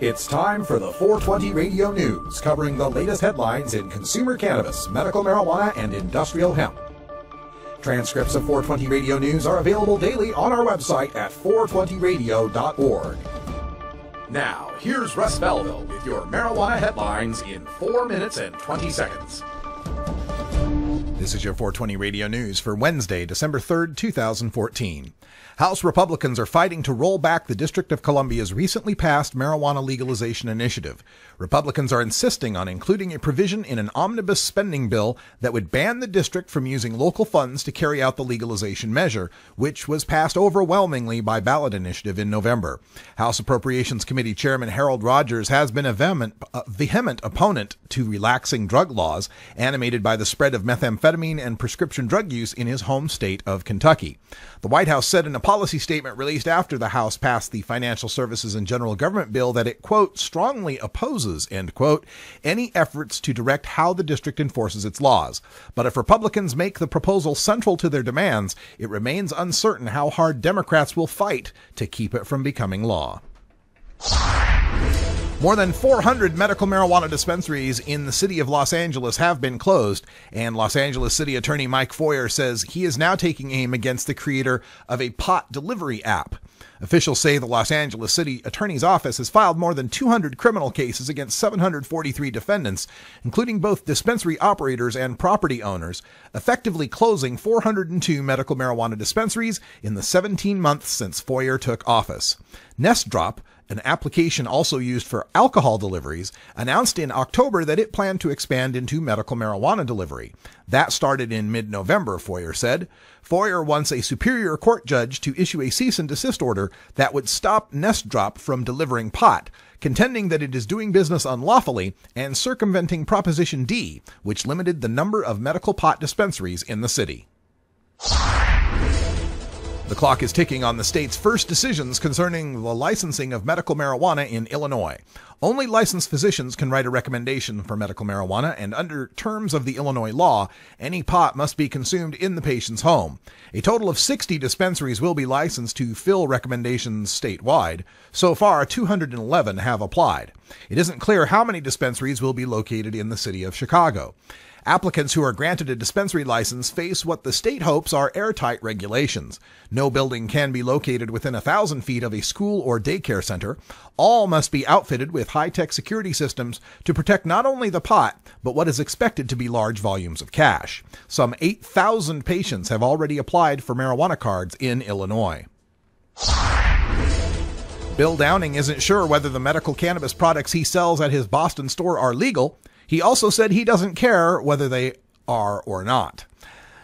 It's time for the 420 Radio News, covering the latest headlines in consumer cannabis, medical marijuana, and industrial hemp. Transcripts of 420 Radio News are available daily on our website at 420radio.org. Now, here's Russ Belville with your marijuana headlines in 4 minutes and 20 seconds. This is your 420 Radio News for Wednesday, December 3rd, 2014. House Republicans are fighting to roll back the District of Columbia's recently passed marijuana legalization initiative. Republicans are insisting on including a provision in an omnibus spending bill that would ban the district from using local funds to carry out the legalization measure, which was passed overwhelmingly by ballot initiative in November. House Appropriations Committee Chairman Harold Rogers has been a vehement opponent to relaxing drug laws, animated by the spread of methamphetamine and prescription drug use in his home state of Kentucky. The White House said in a policy statement released after the House passed the Financial Services and General Government bill that it, quote, strongly opposes, end quote, any efforts to direct how the district enforces its laws. But if Republicans make the proposal central to their demands, it remains uncertain how hard Democrats will fight to keep it from becoming law. More than 400 medical marijuana dispensaries in the city of Los Angeles have been closed, and Los Angeles City Attorney Mike Feuer says he is now taking aim against the creator of a pot delivery app. Officials say the Los Angeles City Attorney's Office has filed more than 200 criminal cases against 743 defendants, including both dispensary operators and property owners, effectively closing 402 medical marijuana dispensaries in the 17 months since Feuer took office. Nest Drop, an application also used for alcohol deliveries, announced in October that it planned to expand into medical marijuana delivery. That started in mid-November, Feuer said. Feuer wants a Superior Court judge to issue a cease and desist order that would stop Nest Drop from delivering pot, contending that it is doing business unlawfully and circumventing Proposition D, which limited the number of medical pot dispensaries in the city. The clock is ticking on the state's first decisions concerning the licensing of medical marijuana in Illinois. Only licensed physicians can write a recommendation for medical marijuana, and under terms of the Illinois law, any pot must be consumed in the patient's home. A total of 60 dispensaries will be licensed to fill recommendations statewide. So far, 211 have applied. It isn't clear how many dispensaries will be located in the city of Chicago. Applicants who are granted a dispensary license face what the state hopes are airtight regulations. No building can be located within 1,000 feet of a school or daycare center. All must be outfitted with high-tech security systems to protect not only the pot, but what is expected to be large volumes of cash. Some 8,000 patients have already applied for marijuana cards in Illinois. Bill Downing isn't sure whether the medical cannabis products he sells at his Boston store are legal. He also said he doesn't care whether they are or not.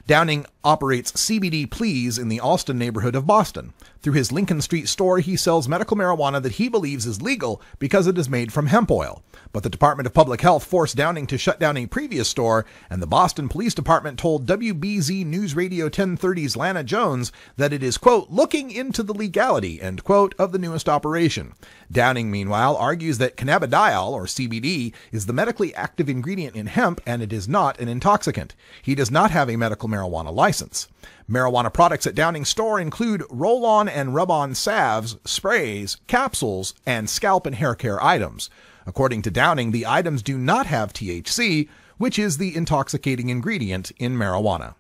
Downing operates CBD Please in the Alston neighborhood of Boston. Through his Lincoln Street store, he sells medical marijuana that he believes is legal because it is made from hemp oil. But the Department of Public Health forced Downing to shut down a previous store, and the Boston Police Department told WBZ News Radio 1030's Lana Jones that it is, quote, looking into the legality, end quote, of the newest operation. Downing, meanwhile, argues that cannabidiol, or CBD, is the medically active ingredient in hemp, and it is not an intoxicant. He does not have a medical marijuana license. Marijuana products at Downing's store include roll-on and rub-on salves, sprays, capsules, and scalp and hair care items. According to Downing, the items do not have THC, which is the intoxicating ingredient in marijuana.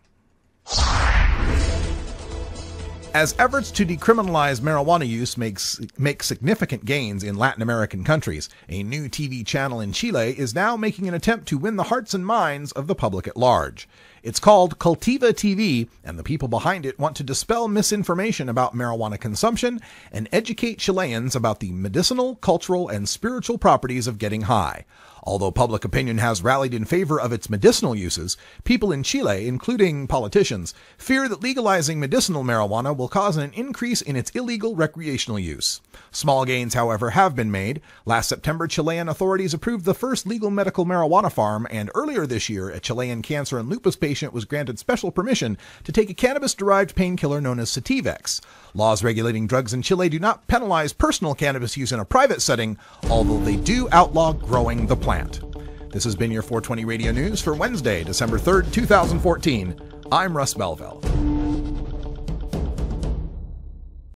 As efforts to decriminalize marijuana use make significant gains in Latin American countries, a new TV channel in Chile is now making an attempt to win the hearts and minds of the public at large. It's called Cultiva TV, and the people behind it want to dispel misinformation about marijuana consumption and educate Chileans about the medicinal, cultural, and spiritual properties of getting high. Although public opinion has rallied in favor of its medicinal uses, people in Chile, including politicians, fear that legalizing medicinal marijuana will cause an increase in its illegal recreational use. Small gains, however, have been made. Last September, Chilean authorities approved the first legal medical marijuana farm, and earlier this year, a Chilean cancer and lupus patient was granted special permission to take a cannabis-derived painkiller known as Sativex. Laws regulating drugs in Chile do not penalize personal cannabis use in a private setting, although they do outlaw growing the plant. This has been your 420 Radio News for Wednesday, December 3rd, 2014. I'm Russ Belville.